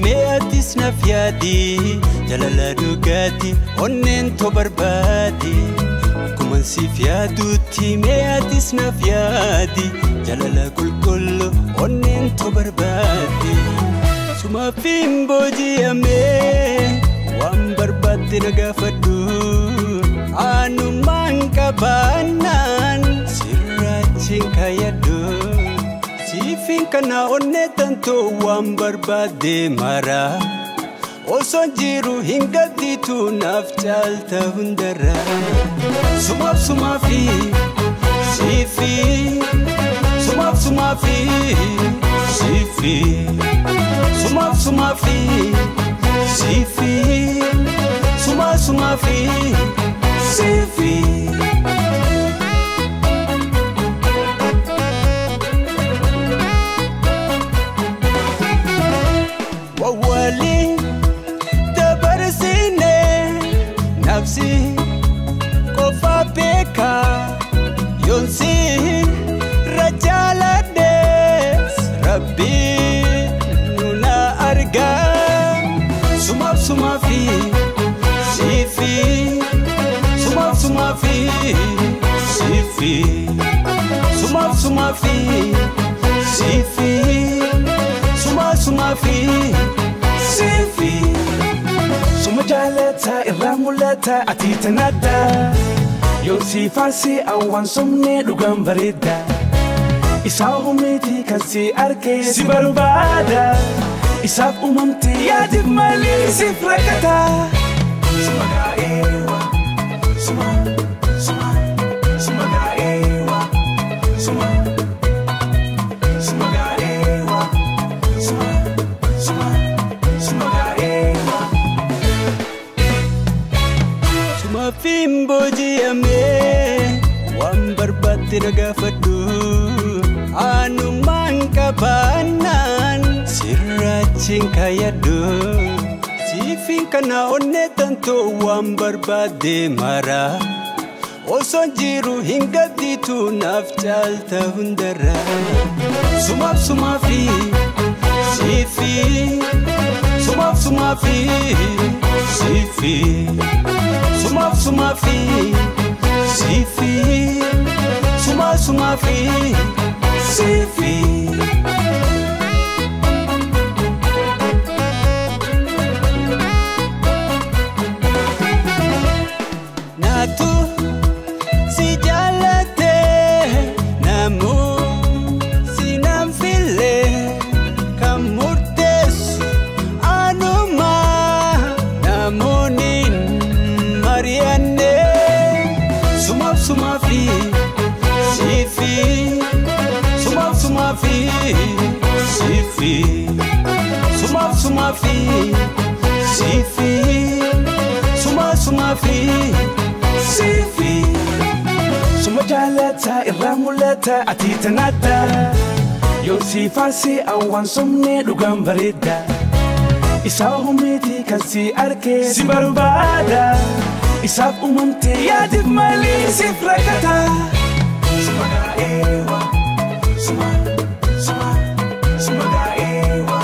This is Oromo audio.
me'atis nafyaadi jalala dhugaatii onneen to barbaadi kuman siif yaadutti me'atis nafyaadi jalala qulqullu onneen to barbaadi Sumaafiin booji'amee waan barbaadde na gaafadhu anumaan qabaannaan sirraachiin kaayadhu siifin kana onnee tantoo waan barbaadde mara osoon jiru hin gaddiitu naaf caalta hundarra Sumaafi siifi Sumaafi siifi Sumaafi siifi Sumaafi siifi wawali tabarsine nafsi kofa beka yonsi rajalades rabbi nuna arga Sumaafi siifi Sumaafi siifi Sumaafi siifi Sumaafi siifi Sumajalata irramulata atitanada Yonsi farsi awan somne dhugan barida Isaaf umiti kan si arge si barbada Isaaf umamti yaadif malee siif rakkata Sumagaaewa Sumagaaewa Sumagaaewa Sumagaaewa Sumaafiin booji'amee waan barbaadde na gaafadhu anumaan qabaannaan sirraachiin kaayadhu siifin kana onnee tantoo waan barbaadde mara osoon jiru hin gaddiitu naaf caalta hundarra Sumaafi siifi Sumaafi siifi Sumaafi siifi Sumaafi siifi Natu si jalate namu sinamfile kamurtes anuma namunin marianne Sumaafi siifi Sumaafi siifi Sumaafi siifi Sumaafi siifi Sumajalata irramulata atitanada Yonsi farsi awan somne dhugan barida Isaaf umiti kan si arge si barbada Isaaf umamti yaadif malee siif rakkata Sumagaaewa Sumagaaewa